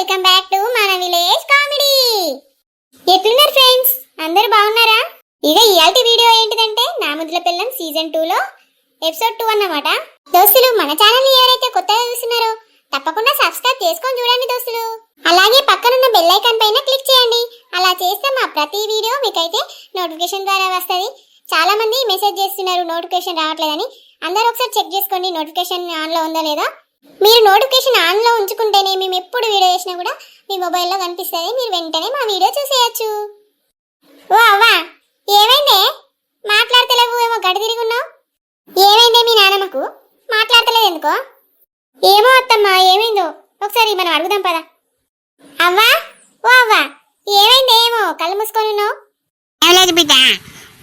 Welcome back to మన village comedy. ఎట్లున్నారు friends, అందరూ బాగున్నారా? ఇక ఇయాల్టి వీడియో ఏంటిదంటే నా ముద్దుల పిల్లం సీజన్ 2 లో ఎపిసోడ్ 2 అన్నమాట. దోస్తులు, మన ఛానల్ ని ఎవరైతే కొత్తగా చూస్తున్నారో తప్పకుండా సబ్స్క్రైబ్ చేసుకొని చూడండి దోస్తులు. అలాగే పక్కనున్న బెల్ ఐకాన్ పైన క్లిక్ చేయండి. అలా చేస్తే మా ప్రతి వీడియో మీకైతే నోటిఫికేషన్ ద్వారా వస్తుంది. చాలా మంది మెసేజ్ చేస్తున్నారు నోటిఫికేషన్ రావట్లేదని. అందరూ ఒకసారి చెక్ చేసుకోండి నోటిఫికేషన్ ఆన్ లో ఉందో లేదో. మీరు నోటిఫికేషన్ ఆన్ లో ఉంచుకుంటేనే మేము ఎప్పుడు వీడియో చేసినా కూడా మీ మొబైల్లో కనిపిస్తుంది. మీరు వెంటనే మా వీడియో చూసేయచ్చు. ఓ అవ్వా, ఏమైందే మాట్లాడతలేవు? ఏమో గడి తిరిగి ఉన్నావు. ఏమైందే మీ నాన్నమ్మకు? మాట్లాడతలేదు ఎందుకో? ఏమో అత్తమ్మా, ఏమైందో ఒకసారి మనం అడుగుదాం పదా. అవ్వా, ఓ అవ్వా, ఏమైంది? ఏమో కళ్ళు మూసుకొని ఉన్నావు. ఏం లేదు బిడ్డ,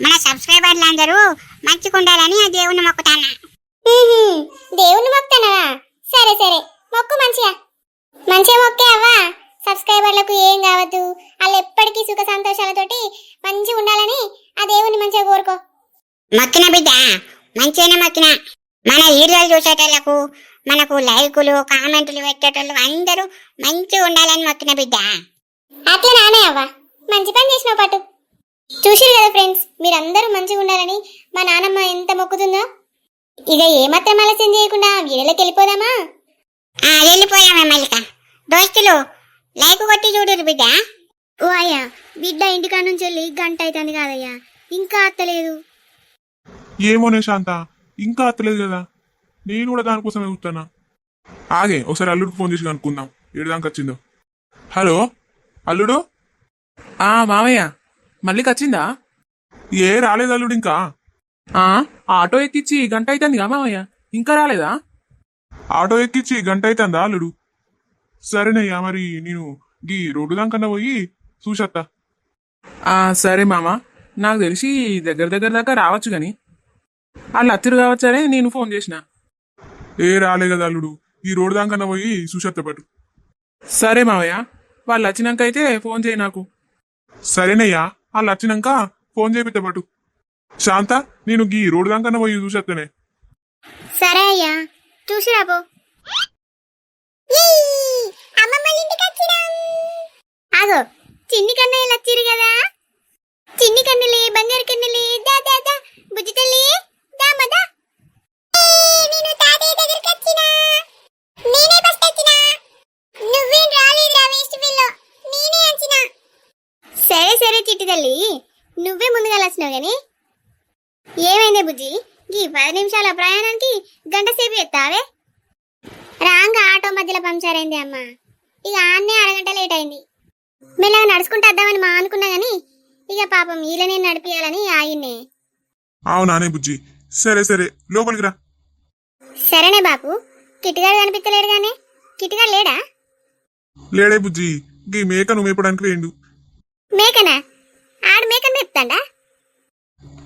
మన సబ్స్క్రైబర్లు అందరూ మంచిగా ఉండాలని ఆ దేవుణ్ణి మొక్కుతానా. దేవుణ్ణి మొక్కుతానవా? సరే సరే, మొక్కు మంచిగా మంచిగా మొక్కే అవ్వా. సబ్స్క్రైబర్లకు ఏం కావద్దు, వాళ్ళు ఎప్పటికీ సుఖ సంతోషాలతోటి మంచిగా ఉండాలని ఆ దేవుణ్ణి మంచిగా కోరుకో. మొక్కిన బిడ్డ, మంచిగానే మొక్కిన. మన వీడియోలు చూసేటోళ్లకు, మనకు లైకులు కామెంట్లు పెట్టేటోళ్ళు అందరూ మంచిగా ఉండాలని మొక్కిన బిడ్డ. అట్లా నానే అవ్వా, మంచి పని చేసినావు పట్టు. చూసిరు కదా ఫ్రెండ్స్, మీరందరూ మంచిగా ఉండాలని మా నానమ్మ ఎంత మొక్కుతుందో. ఇక ఏమాత్రం ఆలస్యం చేయకుండా వీడియోలోకి వెళ్ళిపోదామా? వెళ్ళిపోయామే మల్లిక. దోస్తులు లైక్ కొట్టి చూడురు బిడ్డ. ఓ అయ్యా, బిడ్డ ఇంటికాడ నుంచి వెళ్ళి గంట అవుతుంది కాదయ్యా, ఇంకా అత్తలేదు. ఏమోనే శాంత, ఇంకా అత్తలేదు కదా. నేను కూడా దానికోసమే చూస్తున్నా. ఆగే ఒకసారి అల్లుడికి ఫోన్ చేసి కనుక్కుందాం ఏడుదానికి వచ్చిందో. హలో అల్లుడు. మామయ్య, మళ్ళీ వచ్చిందా? ఏ రాలేదు అల్లుడు ఇంకా. ఆటో ఎక్కిచ్చి గంట అవుతుందిగా మామయ్య, ఇంకా రాలేదా? ఆటో ఎక్కిచ్చి గంట అవుతుందా అల్లుడు? సరేనయ్యా, మరి నేను గీ రోడ్డు దానికన్నా పోయి చూసత్తా. సరే మామ, నాకు తెలిసి దగ్గర దాకా రావచ్చు కానీ వాళ్ళు అత్తిరు కావచ్చనే నేను ఫోన్ చేసిన. ఏ రాలే కదా అల్లుడు, ఈ రోడ్డు దానికన్నా పోయి చూసత్తా పట్టు. సరే మామయ్య, వాళ్ళు వచ్చినాక అయితే ఫోన్ చేయి నాకు. సరేనయ్యా, వాళ్ళు వచ్చినాక ఫోన్ చేపిస్తా పట్టు. శాంత, నేను గీ రోడ్డు దానికన్నా పోయి చూసత్తనే. సరే అయ్యా, చూసి రాపో. ఆగో, చిన్ని కన్నయ్యలు వచ్చిరు కదా. చిన్ని కన్నెలే, బంగారు కన్నెలే, దా దా దా బుజ్జి తల్లి, దా మదా. నేను తాతయ్య దగ్గరికి వచ్చినా, నేనే ఫస్ట్ వచ్చినా. నువ్వేం రాలేదురా వేస్ట్ పిల్లో, నేనే వచ్చినా. సరే సరే చిట్టి తల్లి, నువ్వే ముందుగా వచ్చినావు గాని. ఏమైందే బుజ్జి, ఈ 10 నిమిషాల ప్రయాణానికి గంట సేపు ఎత్తావే? రాంగా ఆటో మధ్యలో పంక్చర్ అయింది అమ్మా. ఇక ఆన్నే అరగంట లేట్ అయింది. మెల్లగా నడుచుకుంటూ వద్దామని మా అనుకున్నా గాని ఇక పాపం ఈలనే నడిపియాలని ఆగిన్నే. అవునానే బుజ్జి, సరే సరే లోపలికి రా. సరేనే బాపు, కిటిగాడు కనిపించలేడు గానే. కిటిగాడు లేడా? లేడే బుజ్జి, గీ మేకను మేపడానికి వేయండు. మేకనా? ఆడు మేకను మేపుతాడా?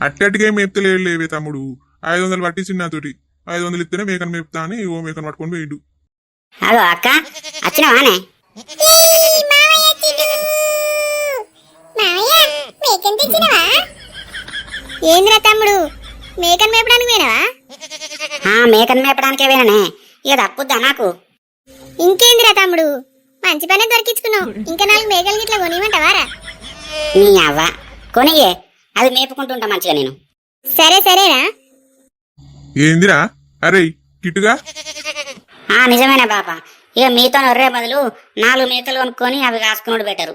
అట్టటికే మేపుతలేడు లేవే తమ్ముడు. 500 పట్టించి నాతోటి. 500 ఇస్తేనే మేకను మేపుతా అని ఓ మేకను పట్టుకొని వేయండు. హలో అక్క, వచ్చినావానే? ఏంద్రా తమ్ముడు, మేకను మేపడానికి పోయినావా? మేకను మేపడానికే వేననే, ఇక తప్పుద్దా నాకు. ఇంకేందిరా తమ్ముడు, మంచి పనే దొరికించుకున్నావు. ఇంకా 4 మేకలు గిట్లా కొనిమంటావారా? నీ అవ్వ కొనియే, అది మేపుకుంటుంటా మంచిగా నేను. సరే సరేరా. ఏందిరా అరే కిట్టుగా? నిజమేనా బాబా, ఇక మీతో ఒర్రే బదులు 4 మేకలు కొనుక్కొని అవి కాసుకున్నాడు బెటరు.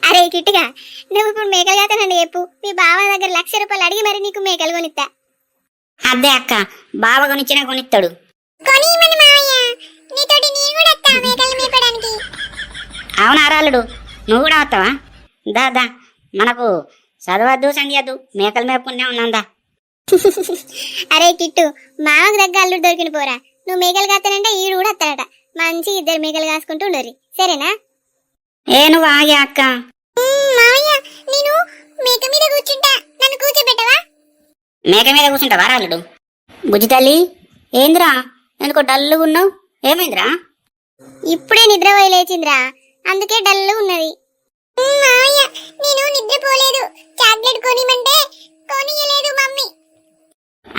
అరే కిట్టుగా, నువ్వు ఇప్పుడు మేకలు కాతానండి చెప్పు. మీ బావ దగ్గర 1,00,000 రూపాయలు అడిగి మరి నీకు మేకలు కొనిస్తా. అదే అక్క, బావ కొనిచ్చినా కొనిస్తాడు. అవునా రాలుడు, నువ్వు కూడా వస్తావా? దా మనకు చదవద్దు సంధ్యద్దు, మేకలు మేపుకునే ఉన్నాందా. అరే కిట్టు, మామకు దగ్గర అల్లుడు దొరికిన పోరా. నువ్వు మేకలు కాస్తానంటే ఈడు కూడా వస్తాడట. మంచి 2 మేకలు కాసుకుంటూ ఉండరు, సరేనా? నువ్వు ఆగే అక్క. నేను మేక మీద కూర్చుంటా, నన్ను కూర్చోబెట్టవా? మేక మీద కూర్చుంటావా రాలుడు? బుజ్జి తల్లి, ఏంద్రా ఎందుకో డల్లుగా ఉన్నావు? ఏమైందిరా? ఇప్పుడే నిద్ర పోయి లేచిందిరా, అందుకే డల్లు ఉన్నది. నేను నిద్రపోలేదు, చాక్లెట్ కొనిమంటే కొనియలేదు మమ్మీ.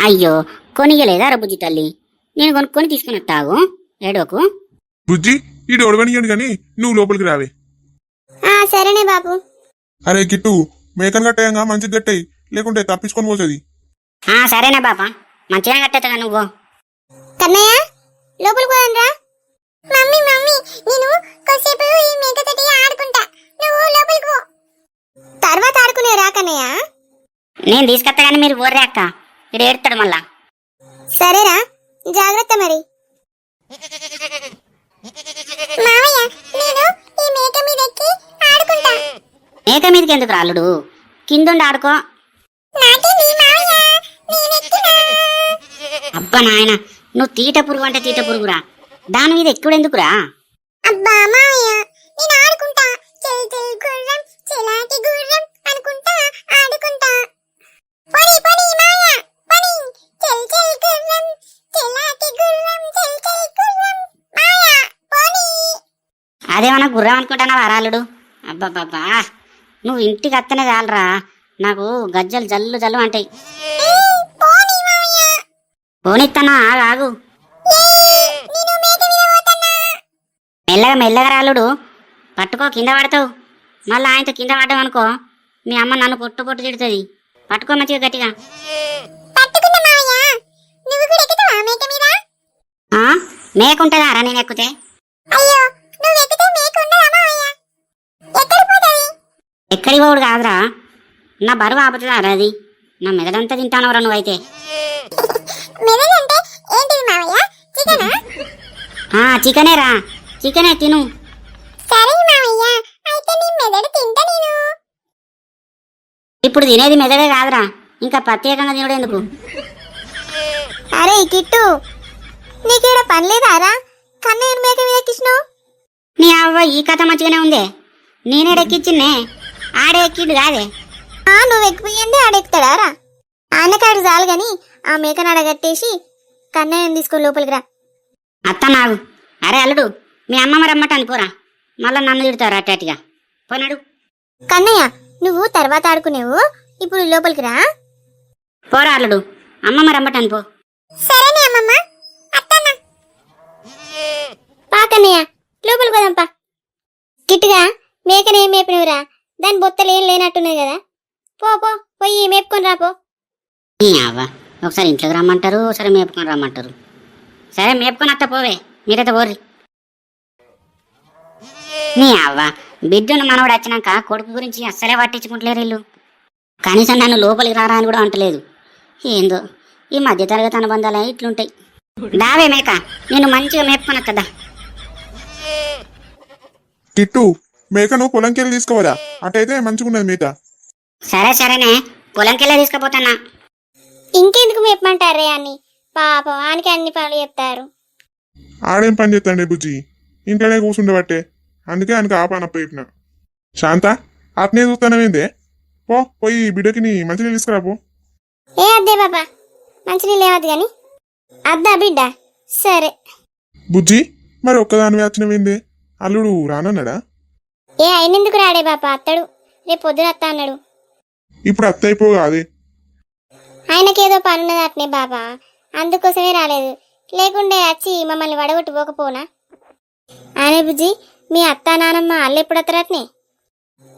అయ్యో, కొనియలేదా రా బుజ్జి తల్లి? నేను కొనుక్కొని తీసుకుని వస్తాగు, ఏడోకు. బుజ్జి ఈడు ఒడవనియండి కానీ నువ్వు లోపలికి రావే. సరేనే బాబు. అరే కిట్టు, మేకను కట్టేయంగా మంచిగా కట్టాయి, లేకుంటే తప్పించుకొని పోతుంది. సరేనా బాబా, మంచిగా కట్టేస్తా నువ్వు. కన్నయ్య లోపలికి పోదాంరా. మమ్మీ మమ్మీ నేను కొద్దిసేపు ఈ మేకతోటి ఆడుకుంటా, నువ్వు లోపలికి పో. తర్వాత ఆడుకునే రా కన్నయ్య. నేను తీసుకొస్తా కానీ మీరు ఊర్రే అక్క, ఇక్కడ ఏడుతాడు మళ్ళా. సరేరా, జాగ్రత్త మరి. మావయ్య నేను ఈ మేక మీద ఎక్కి ఆడుకుంటా. మేక మీదకి ఎందుకు రాలుడు, కిందుండి ఆడుకో. నాకేంది మావయ్య, నేను ఎక్కినా. అబ్బా నాయన, నువ్వు తీట పురుగు అంటే తీట పురుగురా, దాని మీద ఎక్కువెందుకురా? అబ్బా మావయ్య నేను ఆడుకుంటా. చెల్ చెల్ గుర్రం చెలాకి గుర్రం అనుకుంటా ఆడుకుంటా. పోనీ పోనీ మావయ్య పోనీ. చెల్ చెల్ గుర్రం చెలాకి గుర్రం చెల్ చెల్ గుర్రం. మావయ్య పోనీ. అదేమన్నా గుర్రం అనుకుంటానా రాలుడు? అబ్బాబ్బా, నువ్వు ఇంటికి అత్తనే చాలరా, నాకు గజ్జలు జల్లు జల్లు అంటాయి. పోనీ మావయ్య. పోనిస్తానా, ఆగు. నేను మేక మీద పోతన్నా. మెల్లగా మెల్లగా రాలుడు, పట్టుకో కింద పడతావు. మళ్ళీ ఆయనతో కింద పడ్డావు అనుకో, మీ అమ్మ నన్ను పొట్టు పొట్టు తిడుతుంది. పట్టుకో మంచిగా గట్టిగా. పట్టుకున్నా మావయ్య. నువ్వు కూడా ఎక్కుతావా మేక మీద? మేకుంటుందా రా నేను ఎక్కుతే? అయ్యో నువ్వు ఎక్కితే మేక ఉండదా మావయ్య? ఎక్కడికి పోతావి? ఎక్కడి పోవుడు కాదురా, నా బరువు ఆపుతుందా రా అది? నా మెదడంతా తింటానవరా నువ్వైతే. మెదడంటే ఏంటిది మావయ్య? చికెనా? చికెనే రా, చికెనే తిను. సరే మావయ్య, అయితే నీ మెదడు తింటా నేను. ఇప్పుడు తినేది మెదడే కాదురా, ఇంకా ప్రత్యేకంగా తినడు ఎందుకు? అరే కిట్టు, నీకేడ పని లేదారా? కన్నయ్య మేక మీద ఎక్కించినావు. నీ అవ్వ ఈ కథ మంచిగానే ఉందే, నేనేడెక్కిచ్చిన్నే, ఆడే ఎక్కిండు కాదే. నువ్వు ఎక్కిపోయింది ఆడెక్కుతాడా రా? ఆయనకాడు చాలు గాని ఆ మేకను అడగట్టేసి కన్నయ్యని తీసుకొని లోపలికి రా. అత్త నాగు. అరే అల్లుడు, మీ అమ్మమ్మ రమ్మటాను పోరా, మళ్ళా నన్ను తిడతారు అట్టటిగా. పోనాడు. కన్నయ్య నువ్వు తర్వాత ఆడుకునేవు, ఇప్పుడు లోపలికి రా. పోరా అల్లుడు, అమ్మమ్మ రమ్మటాను పో. సరేనే అమ్మమ్మ, అత్తన్న. పా కన్నయ్య, లోపలికి పోదాంపా. గిట్టుగా మేకనే మేపినవురా, దాని బొత్తలు ఏం లేనట్టున్నది కదా. పో పో పోయి మేపుకొని రాపో. నీ అవ్వ, ఒకసారి ఇంట్లోకి రమ్మంటారు, ఒకసారి మేపుకొని రమ్మంటారు. సరే మేపుకొని అత్త పోవే, మీరైతే పోర్రి. నీ అవ్వ, బిడ్డను మనవడు వచ్చినాక కొడుకు గురించి అస్సలే పట్టించుకుంటలేరు వీళ్ళు. కనీసం నన్ను లోపలికి రారా అని కూడా అంటలేదు. ఏందో ఈ మధ్య తరగతి అనుబంధాలు ఇట్లుంటాయి. దావే మేక, నేను మంచిగా మేపుకొని వస్తుందా. కిట్టు, మేకను పొలంకెళ్ళి తీసుకోవరా, అటైతే మంచిగున్నది మేక. సరేనే, పొలంకెళ్ళే తీసుకుపోతానా. ఇంకెందుకు మేపమంటారే అని, పాపం ఆనికి అన్ని పనులు చెప్తారు. ఆడేం పని చేస్తాండే బుజ్జి, ఇంట్లోనే కూర్చుండబట్టే, అందుకే ఆయనకు ఆ పని అప్పచెప్పిన. శాంత, అట్నే చూస్తానవేందే, పోయి బిడ్డకి నీ మంచిగా తీసుకురాపో. ఏ అద్దే బాబా, మంచినీళ్ళు ఏమద్దు గాని. అద్దా బిడ్డ, సరే. బుజ్జి, మరి ఒక్కదానివే వచ్చినవేందే, అల్లుడు రానన్నాడా? ఏ అయినందుకు రాడే బాపా, అత్తడు రేపు పొద్దున అత్త అన్నాడు. ఇప్పుడు అత్త అయిపోగా అదే. ఆయనకేదో పనున్నది అట్నే బాబా, అందుకోసమే రాలేదు, లేకుండే వచ్చి మమ్మల్ని వడగొట్టు పోకపోనా. అనే బుజ్జి, మీ అత్త నానమ్మ వాళ్ళు ఎప్పుడు వస్తారట్నే?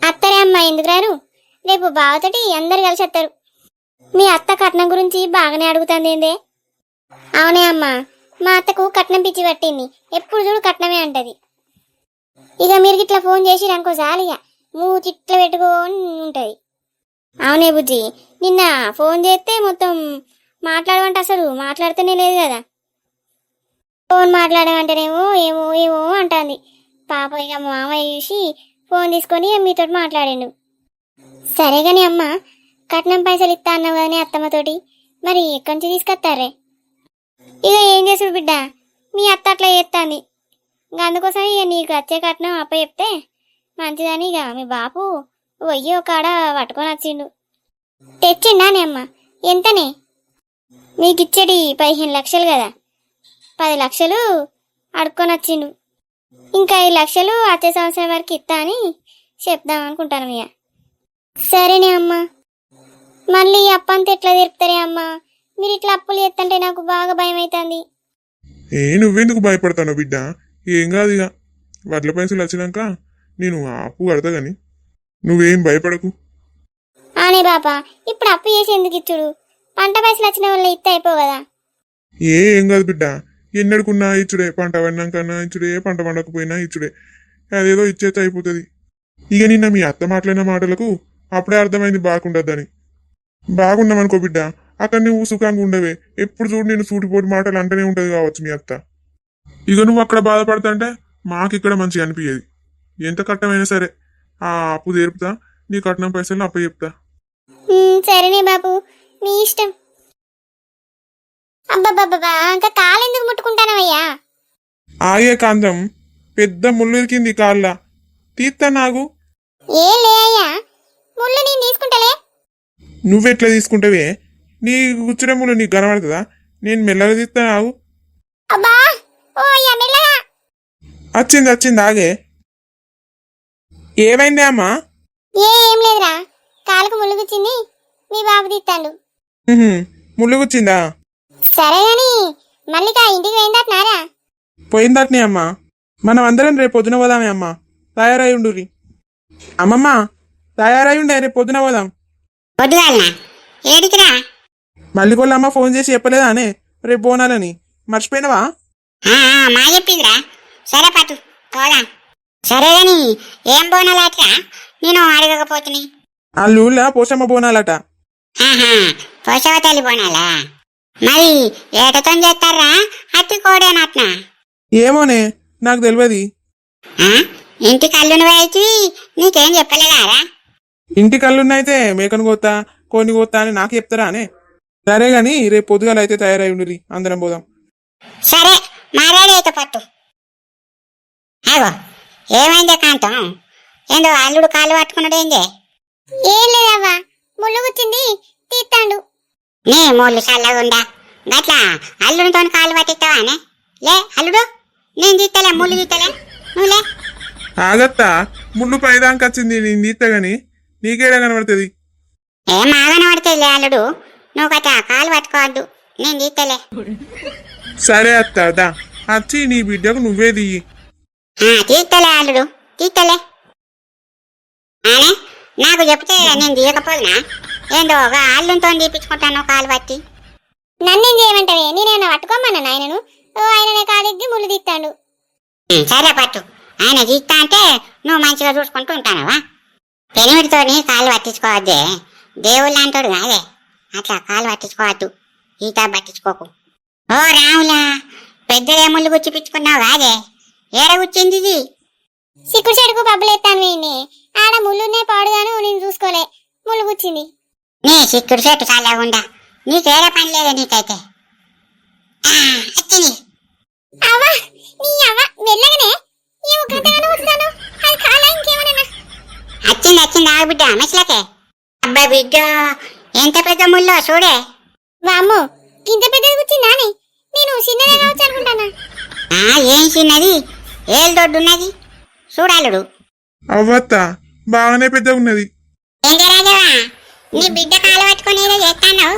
అత్తరే అమ్మ, ఎందుకు రారు? రేపు బావతోటి అందరు కలిసి వస్తారు. మీ అత్త కట్నం గురించి బాగానే అడుగుతుంది ఏందే? అవునే అమ్మ, మా అత్తకు కట్నం పిచ్చి పట్టింది, ఎప్పుడు చూడు కట్నమే అంటది. ఇక మీరు ఇట్లా ఫోన్ చేసి అనుకో చాలిగా మూతిట్లా పెట్టుకొని ఉంటది. అవునే బుజ్జి, నిన్న ఫోన్ చేస్తే మొత్తం మాట్లాడమంటే అసలు మాట్లాడుతూనే లేదు కదా. ఫోన్ మాట్లాడమంటేనేమో ఏమో ఏమో అంటుంది. పాప ఇక మామయ్య చూసి ఫోన్ తీసుకొని మీతో మాట్లాడిండు. సరే గాని అమ్మ, కట్నం పైసలు ఇస్తా అన్నావు కానీ అత్తమ్మతోటి, మరి ఎక్కడి నుంచి తీసుకొస్తారే? ఇక ఏం చేసుడు బిడ్డ, మీ అత్త అట్లా చేస్తాంది. ఇంకా అందుకోసం ఇక నీకు వచ్చే కట్నం అప్ప చెప్తే మంచిదని ఇక మీ బాపు వెయ్యి ఒక ఆడ పట్టుకొని వచ్చిండు. తెచ్చిండానే అమ్మ? ఎంతనే? మీకు ఇచ్చేటి 15 లక్షలు కదా, 10 లక్షలు అడుక్కొని వచ్చిండు. ఇంకా 5 లక్షలు వచ్చే సంవత్సరం వరకు ఇస్తా అని చెప్దాం అనుకుంటాను. ఇక సరేనే అమ్మ. మళ్ళీ ఈ అప్పంతా ఎట్లా తీరుపుతారే అమ్మ? మీరు ఇట్లా అప్పులు చేస్తుంటే నాకు బాగా భయం అవుతుంది. నువ్వెందుకు భయపడతాను బిడ్డ, ఏం కాదు ఇక వడ్ల పైసలు వచ్చినాక నేను ఆ అప్పు కడతా గాని నువ్వేం భయపడకు. ఆనే బాపా ఇప్పుడు అప్పు చేసి ఎందుకు ఇచ్చుడు? పంట పైసలు వచ్చిన వల్ల ఇత్త అయిపో కదా. ఏం కాదు బిడ్డ, ఎన్నడుకున్నా ఇచ్చుడే, పంట పడినాకన్నా ఇచ్చుడే, పంట పండకపోయినా ఇచ్చుడే, అదేదో ఇచ్చేస్తే అయిపోతుంది. ఇక నిన్న మీ అత్త మాట్లాడిన మాటలకు అప్పుడే అర్థమైంది బాగుండద్దని. బాగున్నామనుకో బిడ్డ, అక్కడ నువ్వు సుఖంగా ఉండవే, ఎప్పుడు చూడు నేను సూటిపోటి మాటలు అంటూనే ఉంటది కావచ్చు మీ అత్త. ఇక నువ్వు అక్కడ బాధపడతాంటే మాకు ఇక్కడ మంచిగా అనిపించేది. ఎంత కట్టమైనా సరే ఆ అప్పు తీరుపుతా, నీ కట్నం పైసలు అప్పు చెప్తా. సరేనే బాబు, నీ ఇష్టం. అబ్బబ్బబ్బా ఇంకా కాలు ఎందుకు ముట్టుకుంటానవయ్యా? ఆగే కాంతం, పెద్ద ముళ్ళు ఇరికింది కాళ్ళ, తీస్తా నాగు. ఏ లే అయ్యా, ముళ్ళు నేను తీసుకుంటలే. నువ్వెట్లా తీసుకుంటావే? నీ కూర్చునే ముళ్ళు నీకు కనబడుతుందా? నేను మెల్లగా తీస్తా నాగు. అబ్బా ఓ అయ్యా మెల్లగా. వచ్చింది ఆగే. ఏమైంది అమ్మా? ఏం లేదురా, కాలుకు ముళ్ళు గుచ్చింది, మీ బాబు తీస్తాడు. ముళ్ళు కూర్చిందా? సరే గాని మల్లిక ఇంటికి పోయిందట్నారా? పోయిందట్నే అమ్మా. మనం అందరం రేపు పొద్దున పోదామే అమ్మా. తయారై ఉండురి. అమ్మమ్మ తయారై ఉండే, రేపు పొద్దున పోదాం. పొద్దుగాలనా? ఏడికిరా? మల్లికొల్ల అమ్మ ఫోన్ చేసి చెప్పలేదా అనే రేపు పోనాలని? మర్చిపోయినవా? మా చెప్పిందిరా. సరే పట్టు పోదాం. సరే గాని ఏం బోనాలాట్రా? నేను అడగకపోతుని. ఆ ఊళ్ళో పోషమ్మ బోనాలట. పోషవ తల్లి బోనాలా? మరి ఏటతో చేస్తారా అత్తి కోడేనట్నా? ఏమోనే, నాకు తెలియదు. ఇంటి కళ్ళును వేసి నీకేం చెప్పలేదారా? ఇంటి కళ్ళున్నైతే మేకను కోత్తా కోని కోత్తా అని నాకు చెప్తారా అనే? సరే గాని రేపు పొద్దుగాల అయితే తయారై ఉండురి, అందరం పోదాం. సరే మారాడే అయితే పట్టు. అగో ఏమైందే కాంతం? ఏందో అల్లుడు కాళ్ళు పట్టుకున్నాడు ఏందే? ఏం లేదవ్వా, ముళ్ళు గుచ్చింది తీస్తాడు. నీ మూళ్ళు చల్లగుండా గట్లా అల్లుడితో కాళ్ళు పట్టిస్తావానే? లే అల్లుడు, నేను తీస్తలే, ముళ్ళు తీస్తలే, నువ్వులే. ఆగత్తా, ముళ్ళు పైదానికి వచ్చింది, నేను తీస్తా గాని నీకేడా కనబడుతుంది? ఏం ఆగన పడుతుంది అల్లుడు, నువ్వు గట్లా కాళ్ళు పట్టుకోవద్దు, నేను తీస్తలే. సరే అత్త, దా వచ్చి నీ బిడ్డకు నువ్వే దియ్యి. తీస్తలే అల్లుడు, తీస్తలే. ఆనే నాకు చెప్తే నేను తీయకపోదునా? ఏందో ఒక అల్లుతో తీపించుకుంటాను కాలు పట్టి. నన్నేం చేయమంటావే? నేనేమన్నా పట్టుకోమన్నా నాయనను? ఓ ఆయననే కాలిద్ది ముళ్ళు తీస్తాడు. సరే పట్టు, ఆయన తీస్తా అంటే నువ్వు మంచిగా చూసుకుంటూ ఉంటానవా? పెనిమిడితో కాళ్ళు పట్టించుకోవద్దే, దేవుళ్ళు అంటాడు కాదే, అట్లా కాళ్ళు పట్టించుకోవద్దు, ఈత పట్టించుకోకు. ఓ రాములా, పెద్దదే ముళ్ళు గుచ్చిపించుకున్నావు కాదే, ఏడ గుచ్చింది ఇది? సిక్కుడు చెడుకు బబ్బులెత్తాను వీడిని, ఆడ ముళ్ళునే పాడుగాను నేను చూసుకోలే, ముళ్ళు గుచ్చింది. నీ సిక్కుడు చెట్టు చల్లగుండా నీకేడ పని లేదా నీకైతే? వచ్చింది. అవ్వా నీ అవ్వ మెల్లగానే ఏమో గంటగానే వస్తాను, అది కాలా ఇంకేమన్నా? వచ్చింది ఆగుబిడ్డ మెట్లకే. అబ్బాయి బిడ్డ ఎంత పెద్ద ముళ్ళో చూడే. వామ్మో ఇంత పెద్దది గుచ్చిందానే? నేను చిన్నదే కావచ్చు అనుకుంటానా. ఏం చిన్నది, ఏళ్ళు దొడ్డున్నది చూడాలుడు. అవ్వత్త బాగానే పెద్దగా ఉన్నది. ఏంటి రాజవా, నీ బిడ్డ కాలు పట్టుకొని ఏదో చేస్తాను,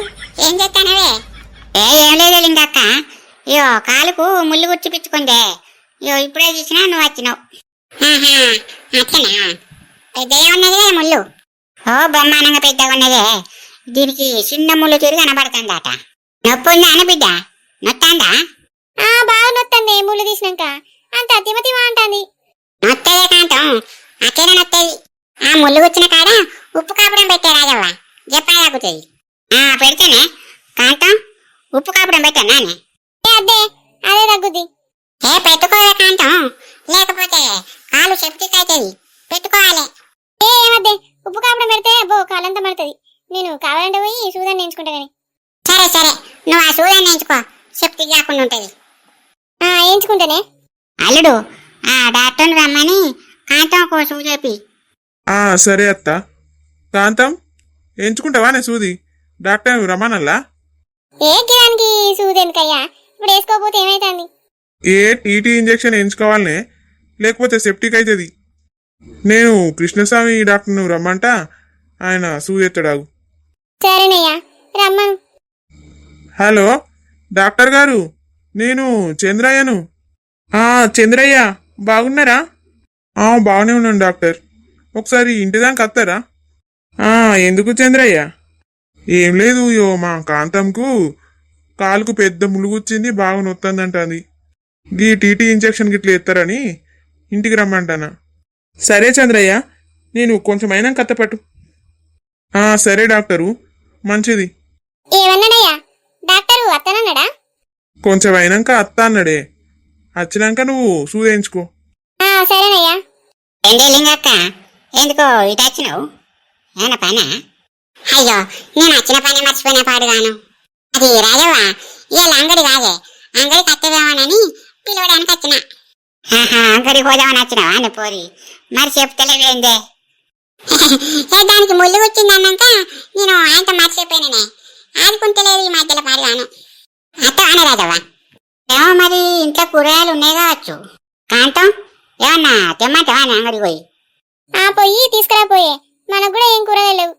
ఏం చేస్తానవే? ఏం లేదు లింగక్క, ఇయో కాలుకు ముళ్ళు గుచ్చిపించుకుందే, ఇయో ఇప్పుడే చూసినా నువ్వు వచ్చినావు. అట్లనా? పెద్దగా ఉన్నదే ముళ్ళు. ఓ బ్రహ్మాండంగా పెద్దగా ఉన్నదే, దీనికి చిన్న ముళ్ళు తిరిగి కనబడుతుందట. నొప్పి ఉందా అని బిడ్డ? నొత్తాందా? బాగా నొత్తంది, ముళ్ళు తీసినాక అంత తిమతిమా అంటాంది. నొత్తదే కాంతం, అట్లనే నొత్తది. ఆ ముళ్ళు గుచ్చిన కాడ ఉప్పు కాపడం పెట్టే రాజవ్వ, చెప్పా తాగుతుంది. పెడితేనే కాంతం, ఉప్పు కాపడం పెట్టానే. అదే అదే తగ్గుద్ది. పెట్టుకోవే కాంతం, లేకపోతే కాలు సెప్టిక్ అవుతుంది, పెట్టుకోవాలి. ఏమద్దే, ఉప్పు కాపడం పెడితే అబ్బో కాలంతా పడుతుంది. నేను కావాలంటే పోయి సూదాన్ని నేర్చుకుంటా గాని. సరే నువ్వు ఆ సూదాన్ని ఎంచుకో, సెప్టిక్ కాకుండా ఉంటుంది. ఎంచుకుంటేనే. అల్లుడు, ఆ డాక్టర్ని రమ్మని కాంతం సూ చెప్పి. సరే అత్త. కాంతం ఎంచుకుంటావా నే సూది? డాక్టర్ రమ్మనల్లా? ఏ గిరానికి సూది ఎందుకయ్యా, ఇప్పుడు వేసుకోకపోతే ఏమైతుంది? టీటీ ఇంజెక్షన్ ఎంచుకోవాలనే, లేకపోతే సెప్టిక్ అవుతుంది. నేను కృష్ణస్వామి డాక్టర్ను రమ్మంట, ఆయన సూది ఎత్తడాగు. సరేనయ్యా రమ్మను. హలో డాక్టర్ గారు, నేను చంద్రయ్యను. చంద్రయ్య బాగున్నారా? బాగానే ఉన్నాను డాక్టర్. ఒకసారి ఇంటి దాకా వస్తారా? ఎందుకు చంద్రయ్య? ఏం లేదు, మా కాంతంకు కాలుకు పెద్ద ములుగుచ్చింది, బాగా నొత్తందంట. అది గీ టీటీ ఇంజెక్షన్ గిట్ల ఎత్తారని ఇంటికి రమ్మంటానా. సరే చంద్రయ్య, నేను కొంచెం అయినా కత్తపట్టు. సరే డాక్టరు, మంచిది. ఏమన్నాడయ్యా డాక్టరు? అత్తనన్నాడా? కొంచెం అయినాక అత్త అన్నాడే. వచ్చినాక నువ్వు సూదేయించుకో. సరేనయ్యా. ఏంటి లింగక్క, ఎందుకో ఇటు వచ్చినావు? ఏమన్నా పనా? అయ్యో, నేను వచ్చిన పని మర్చిపోయిన పాడుగాను. అది రాజవ్వ, ఇవాళ అంగడి కాదే, అంగడికి అత్తవేమోనని పిలవడానికి వచ్చిన. అంగడికి పోదామని వచ్చినావా అని పోరి? మరి చెప్తలేవేందే? దానికి ముళ్ళు వచ్చింది అన్నాక నేను ఆయనతో మర్చిపోయిననే, ఆదుకుంటలేదు ఈ మధ్యలో పాడుగాను. అత్తవానే రాజవ్వ? ఏమో మరి, ఇంట్లో కూరగాయలు ఉన్నాయి కావచ్చు. కాంతం ఏమన్నా తెమ్మంటావా అని అంగడికి పోయి? పోయి తీసుకురా పోయే, మనకు కూడా ఏం కూరగాయలు లేవు.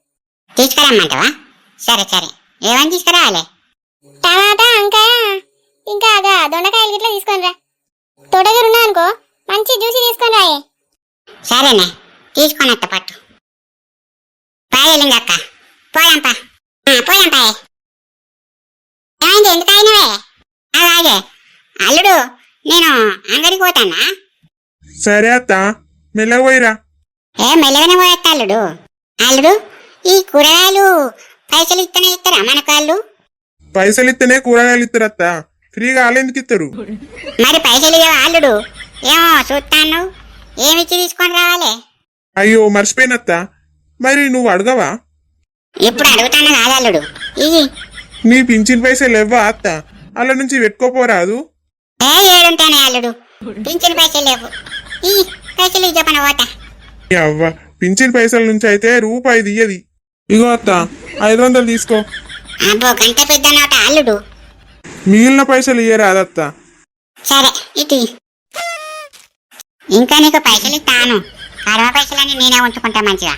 తీసుకురమ్మంటావా? సరే సరే, ఏమని తీసుకురావాలి? టమాటా, వంకాయ, ఇంకా దొండకాయలు గిట్లా తీసుకొని రా. తోటగూర ఉన్నా అనుకో, మంచి జ్యూసి తీసుకొని రాయే. సరేనే, తీసుకొని వస్తా పట్టు. పాయే లింగక్క, పోయాంపా. పోయాంపాయే. ఏమైంది, ఎందుకు అయినవే? అలాగే అల్లుడు, నేను అంగడికి పోతానా? సరే అత్త, మెల్లగా పోయిరా. మెల్లగానే పోయేస్తా అల్లుడు. అల్లుడు, ఈ కూరగాయలు పైసలు ఇస్తేనే ఇస్తారా మనకు వాళ్ళు? పైసలు ఇస్తేనే కూరగాయలు ఇస్తారు అత్త, ఫ్రీగా వాళ్ళు ఎందుకు ఇస్తారు? మరి పైసలు ఇవ్వవా అల్లుడు? ఏమో చూస్తాను, ఏమిచ్చి తీసుకొని రావాలి? అయ్యో మర్చిపోయినత్త, మరి నువ్వు అడగవా? ఇప్పుడు అడుగుతాను కాదు అల్లుడు, ఇది నీ పింఛన్ పైసలు ఇవ్వా అత్త? అలా నుంచి పెట్టుకోపోరాదు? ఏడుంటానే అల్లుడు, పింఛన్ పైసలు లేవు. ఈ పైసలు చెప్పను పోతా. అవ్వ, పింఛన్ పైసల నుంచి అయితే రూపాయి దియ్యది. ఇగో అత్త, 500 తీసుకో. అబ్బో, గంట పెద్ద నోట అల్లుడు. మిగిలిన పైసలు ఇయ్యరాదత్త. సరే ఇటు. ఇంకా నీకు పైసలు ఇస్తాను, కర్మ పైసలని నేనే ఉంచుకుంటా మంచిగా.